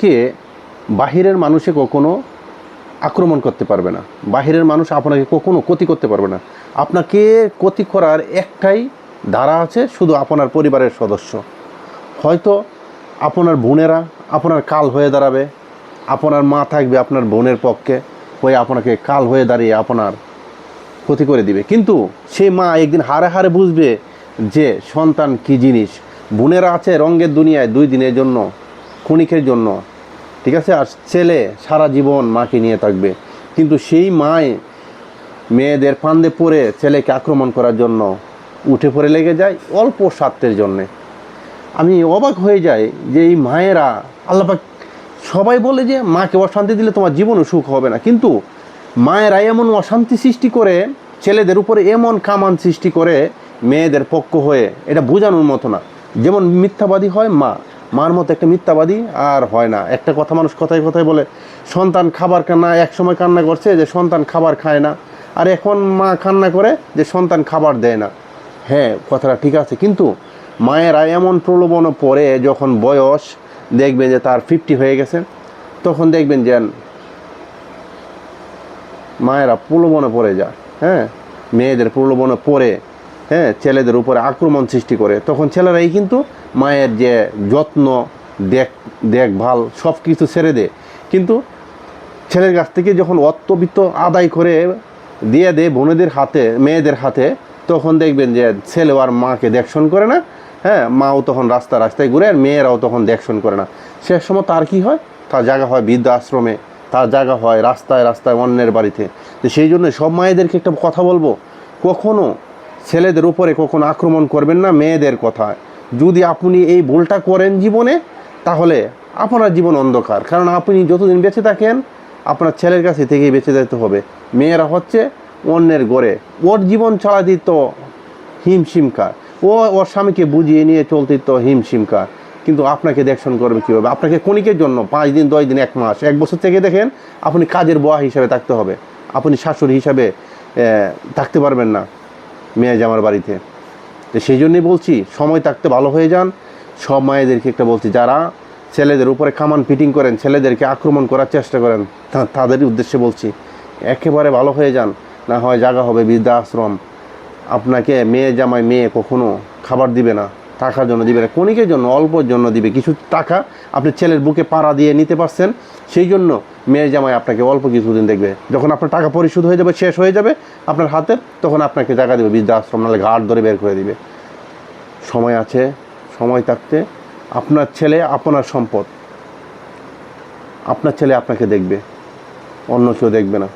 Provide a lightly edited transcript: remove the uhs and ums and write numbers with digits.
কে বাহিরের মানুষে কখনো আক্রমণ করতে পারবে না, বাহিরের মানুষ আপনাকে কখনো ক্ষতি করতে পারবে না। আপনাকে ক্ষতি করার একটাই ধারা আছে, শুধু আপনার পরিবারের সদস্য। হয়তো আপনার বোনেরা আপনার কাল হয়ে দাঁড়াবে, আপনার মা থাকবে আপনার বোনের পক্ষে হয়ে আপনাকে কাল হয়ে দাঁড়িয়ে আপনার ক্ষতি করে দিবে। কিন্তু সেই মা একদিন হারে হারে বুঝবে যে সন্তান কী জিনিস। বোনেরা আছে রঙের দুনিয়ায় 2 দিনের জন্য, ক্ষণিকের জন্য, ঠিক আছে। আর ছেলে সারা জীবন মাকে নিয়ে থাকবে। কিন্তু সেই মায় মেয়েদের ফান্দে পড়ে ছেলেকে আক্রমণ করার জন্য উঠে পড়ে লেগে যায় অল্প স্বার্থের জন্যে। আমি অবাক হয়ে যাই যে এই মায়েরা, আল্লাপাক সবাই বলে যে মাকে অশান্তি দিলে তোমার জীবনও সুখ হবে না, কিন্তু মায়েরা এমন অশান্তি সৃষ্টি করে, ছেলেদের উপরে এমন কামান সৃষ্টি করে মেয়েদের পক্ষ হয়ে, এটা বোঝানোর মতো না। যেমন মিথ্যাবাদী হয় মার মতো একটা মিথ্যাবাদী আর হয় না। একটা কথা মানুষ কথায় কথায় বলে, সন্তান খাবার কান্না, এক সময় কান্না করছে যে সন্তান খাবার খায় না, আর এখন মা কান্না করে যে সন্তান খাবার দেয় না। হ্যাঁ, কথাটা ঠিক আছে, কিন্তু মায়েরা এমন প্রলোভনে পড়ে যখন বয়স দেখবেন যে তার 50 হয়ে গেছে, তখন দেখবেন যে মায়েরা প্রলোভনে পড়ে যায়। হ্যাঁ, মেয়েদের প্রলোভনে পড়ে, হ্যাঁ, ছেলেদের উপরে আক্রমণ সৃষ্টি করে। তখন ছেলেরাই কিন্তু মায়ের যে যত্ন, দেখভাল সব কিছু ছেড়ে দেয়। কিন্তু ছেলের কাছ থেকে যখন অর্থবিত্ত আদায় করে দিয়ে দেয় বোনেদের হাতে, মেয়েদের হাতে, তখন দেখবেন যে ছেলে আর মাকে দেখশন করে না। হ্যাঁ, মাও তখন রাস্তায় ঘুরে, আর মেয়েরাও তখন দেখশন করে না। শেষ সময় তার কি হয়, তার জায়গা হয় বৃদ্ধাশ্রমে, তার জায়গা হয় রাস্তায় অন্যের বাড়িতে। তো সেই জন্য সব মায়েদেরকে একটা কথা বলবো, কখনো ছেলেদের উপরে কখনো আক্রমণ করবেন না মেয়েদের কথায়। যদি আপনি এই ভুলটা করেন জীবনে, তাহলে আপনার জীবন অন্ধকার। কারণ আপনি যতদিন বেঁচে থাকেন আপনার ছেলের কাছে থেকেই বেঁচে যেতে হবে। মেয়েরা হচ্ছে অন্যের গড়ে, ওর জীবন চালা দিত হিমশিমকার, ওর স্বামীকে বুঝিয়ে নিয়ে চলতে তো হিমশিমকার। কিন্তু আপনাকে দেখশন করবে কীভাবে? আপনাকে ক্ষণিকের জন্য 5 দিন, 10 দিন, 1 মাস, 1 বছর থেকে দেখেন আপনি কাজের বুয়া হিসাবে থাকতে হবে, আপনি শাশুড়ি হিসাবে থাকতে পারবেন না মেয়ে জামার বাড়িতে। তো সেই জন্যই বলছি, সময় থাকতে ভালো হয়ে যান। সব মায়েদেরকে একটা বলছি, যারা ছেলেদের উপরে কামান ফিটিং করেন, ছেলেদেরকে আক্রমণ করার চেষ্টা করেন, তাদের উদ্দেশ্যে বলছি একেবারে ভালো হয়ে যান, না হয় জায়গা হবে বৃদ্ধাশ্রম। আপনাকে মেয়ে কখনো খাবার দিবে না, টাকার জন্য দিবে না, ক্ষণিকের জন্য, অল্পর জন্য দিবে কিছু টাকা। আপনি ছেলের বুকে পাড়া দিয়ে নিতে পারছেন, সেই জন্য মেয়ে জামাই আপনাকে অল্প কিছুদিন দেখবে। যখন আপনার টাকা পরিশোধ হয়ে যাবে, শেষ হয়ে যাবে আপনার হাতে, তখন আপনাকে টাকা দেবে বৃদ্ধাশ্রম, নাহলে ঘাট ধরে বের করে দিবে। সময় আছে, সময় থাকতে আপনার ছেলে আপনার সম্পদ, আপনার ছেলে আপনাকে দেখবে, অন্য কেউ দেখবে না।